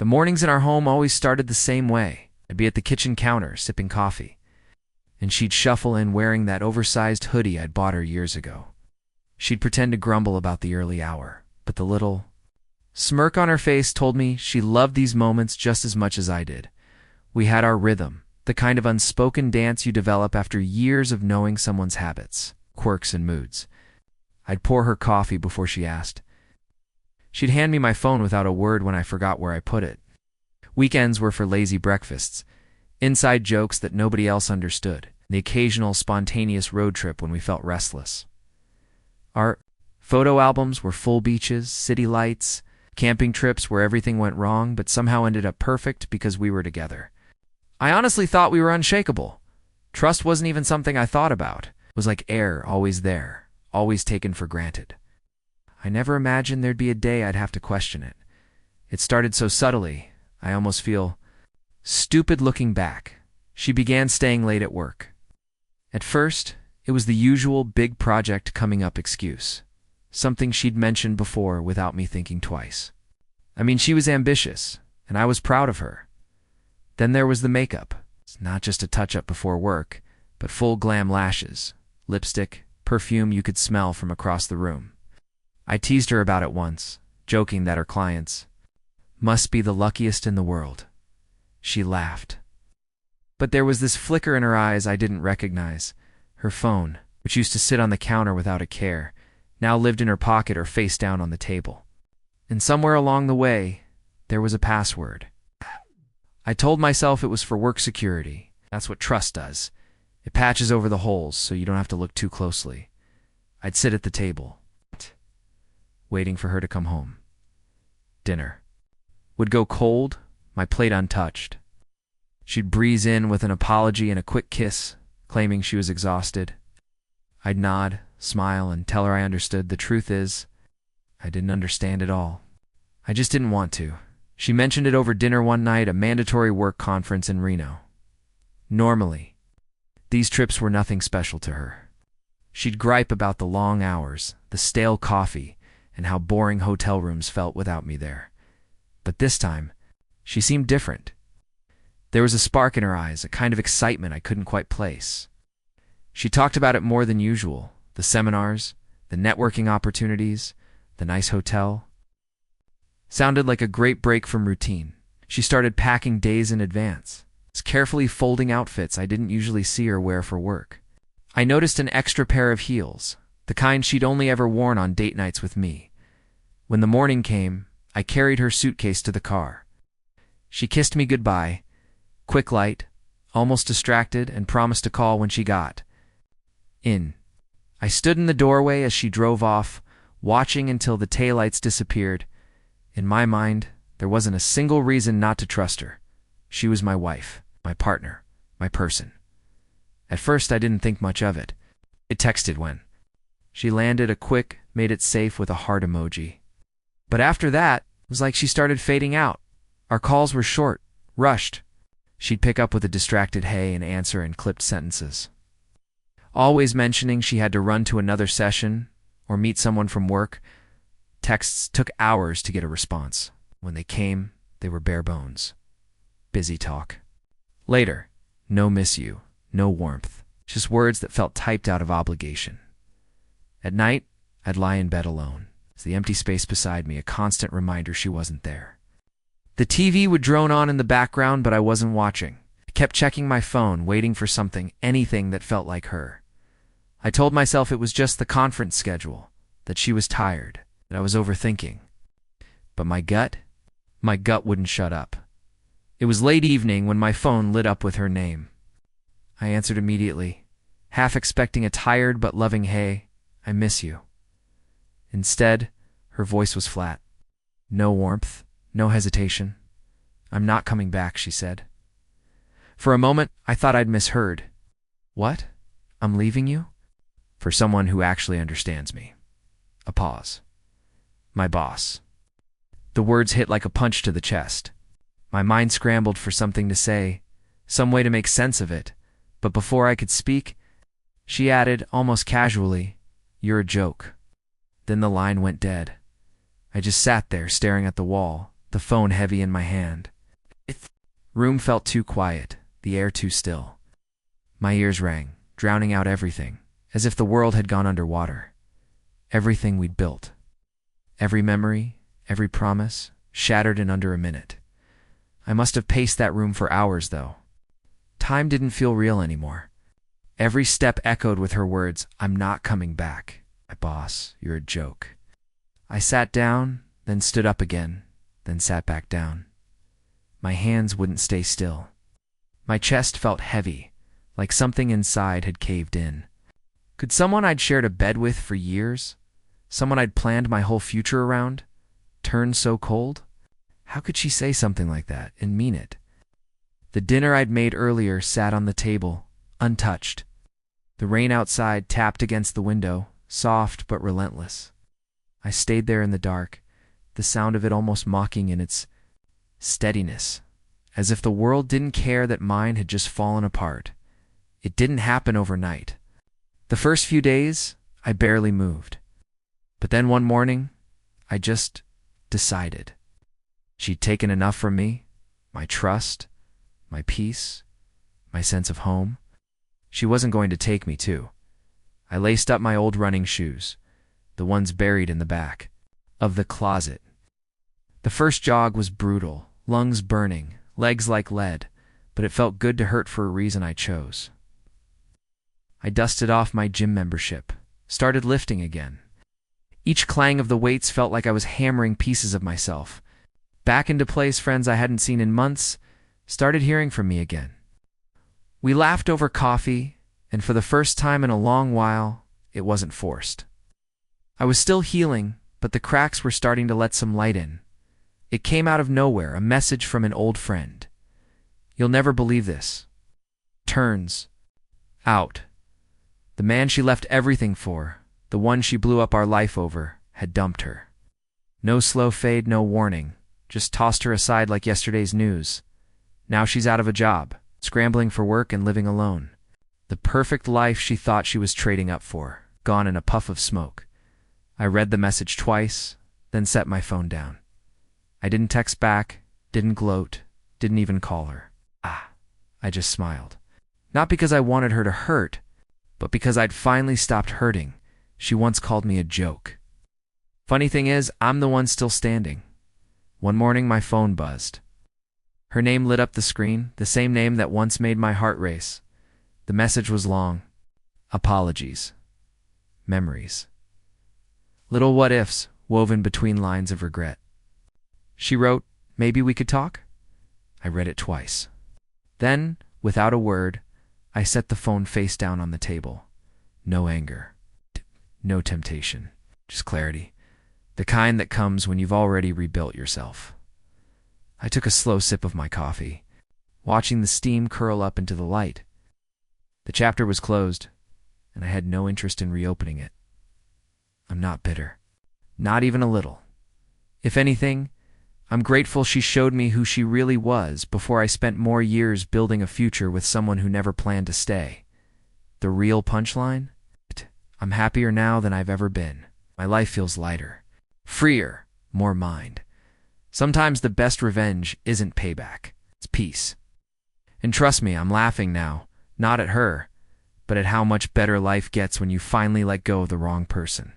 The mornings in our home always started the same way. I'd be at the kitchen counter, sipping coffee, and she'd shuffle in wearing that oversized hoodie I'd bought her years ago. She'd pretend to grumble about the early hour, but the little smirk on her face told me she loved these moments just as much as I did. We had our rhythm, the kind of unspoken dance you develop after years of knowing someone's habits, quirks, and moods. I'd pour her coffee before she asked. She'd hand me my phone without a word when I forgot where I put it. Weekends were for lazy breakfasts, inside jokes that nobody else understood, the occasional spontaneous road trip when we felt restless. Our photo albums were full beaches, city lights, camping trips where everything went wrong but somehow ended up perfect because we were together. I honestly thought we were unshakable. Trust wasn't even something I thought about. It was like air, always there, always taken for granted. I never imagined there'd be a day I'd have to question it. It started so subtly, I almost feel stupid looking back. She began staying late at work. At first, it was the usual big project coming up excuse. Something she'd mentioned before without me thinking twice. I mean, she was ambitious, and I was proud of her. Then there was the makeup. It's not just a touch-up before work, but full glam lashes, lipstick, perfume you could smell from across the room. I teased her about it once, joking that her clients must be the luckiest in the world. She laughed. But there was this flicker in her eyes I didn't recognize. Her phone, which used to sit on the counter without a care, now lived in her pocket or face down on the table. And somewhere along the way, there was a password. I told myself it was for work security. That's what trust does. It patches over the holes so you don't have to look too closely. I'd sit at the table, waiting for her to come home. Dinner would go cold, my plate untouched. She'd breeze in with an apology and a quick kiss, claiming she was exhausted. I'd nod, smile, and tell her I understood. The truth is, I didn't understand it all. I just didn't want to. She mentioned it over dinner one night, a mandatory work conference in Reno. Normally, these trips were nothing special to her. She'd gripe about the long hours, the stale coffee, and how boring hotel rooms felt without me there. But this time, she seemed different. There was a spark in her eyes, a kind of excitement I couldn't quite place. She talked about it more than usual, the seminars, the networking opportunities, the nice hotel. Sounded like a great break from routine. She started packing days in advance, carefully folding outfits I didn't usually see her wear for work. I noticed an extra pair of heels, the kind she'd only ever worn on date nights with me. When the morning came, I carried her suitcase to the car. She kissed me goodbye, quick light, almost distracted, and promised to call when she got in. I stood in the doorway as she drove off, watching until the taillights disappeared. In my mind, there wasn't a single reason not to trust her. She was my wife, my partner, my person. At first, I didn't think much of it. I texted when she landed a quick, made it safe with a heart emoji. But after that, it was like she started fading out. Our calls were short, rushed. She'd pick up with a distracted hey and answer in clipped sentences. Always mentioning she had to run to another session or meet someone from work. Texts took hours to get a response. When they came, they were bare bones. Busy talk. Later, no miss you, no warmth, just words that felt typed out of obligation. At night, I'd lie in bed alone, the empty space beside me a constant reminder she wasn't there. The TV would drone on in the background, but I wasn't watching. I kept checking my phone, waiting for something, anything that felt like her. I told myself it was just the conference schedule, that she was tired, that I was overthinking. But my gut wouldn't shut up. It was late evening when my phone lit up with her name. I answered immediately, half expecting a tired but loving hey, I miss you. Instead, her voice was flat. No warmth, no hesitation. I'm not coming back, she said. For a moment, I thought I'd misheard. What? I'm leaving you? For someone who actually understands me. A pause. My boss. The words hit like a punch to the chest. My mind scrambled for something to say, some way to make sense of it, but before I could speak, she added, almost casually, "You're a joke." Then the line went dead. I just sat there staring at the wall, the phone heavy in my hand. Room felt too quiet, the air too still. My ears rang, drowning out everything, as if the world had gone underwater. Everything we'd built. Every memory, every promise, shattered in under a minute. I must have paced that room for hours, though. Time didn't feel real anymore. Every step echoed with her words, "I'm not coming back. My boss, you're a joke." I sat down, then stood up again, then sat back down. My hands wouldn't stay still. My chest felt heavy, like something inside had caved in. Could someone I'd shared a bed with for years, someone I'd planned my whole future around, turn so cold? How could she say something like that and mean it? The dinner I'd made earlier sat on the table, untouched. The rain outside tapped against the window, soft but relentless. I stayed there in the dark, the sound of it almost mocking in its steadiness, as if the world didn't care that mine had just fallen apart. It didn't happen overnight. The first few days, I barely moved. But then one morning, I just decided. She'd taken enough from me, my trust, my peace, my sense of home. She wasn't going to take me too. I laced up my old running shoes, the ones buried in the back of the closet. The first jog was brutal, lungs burning, legs like lead, but it felt good to hurt for a reason I chose. I dusted off my gym membership, started lifting again. Each clang of the weights felt like I was hammering pieces of myself. Back into place, friends I hadn't seen in months started hearing from me again. We laughed over coffee, and for the first time in a long while, it wasn't forced. I was still healing, but the cracks were starting to let some light in. It came out of nowhere, a message from an old friend. "You'll never believe this. Turns out. The man she left everything for, the one she blew up our life over, had dumped her. No slow fade, no warning, just tossed her aside like yesterday's news. Now she's out of a job, scrambling for work and living alone. The perfect life she thought she was trading up for, gone in a puff of smoke." I read the message twice, then set my phone down. I didn't text back, didn't gloat, didn't even call her. I just smiled. Not because I wanted her to hurt, but because I'd finally stopped hurting. She once called me a joke. Funny thing is, I'm the one still standing. One morning my phone buzzed. Her name lit up the screen, the same name that once made my heart race. The message was long. Apologies. Memories. Little what-ifs woven between lines of regret. She wrote, "Maybe we could talk?" I read it twice. Then, without a word, I set the phone face down on the table. No anger. No temptation. Just clarity. The kind that comes when you've already rebuilt yourself. I took a slow sip of my coffee, watching the steam curl up into the light. The chapter was closed, and I had no interest in reopening it. I'm not bitter. Not even a little. If anything, I'm grateful she showed me who she really was before I spent more years building a future with someone who never planned to stay. The real punchline? I'm happier now than I've ever been. My life feels lighter, freer, more mine. Sometimes the best revenge isn't payback. It's peace. And trust me, I'm laughing now, not at her, but at how much better life gets when you finally let go of the wrong person.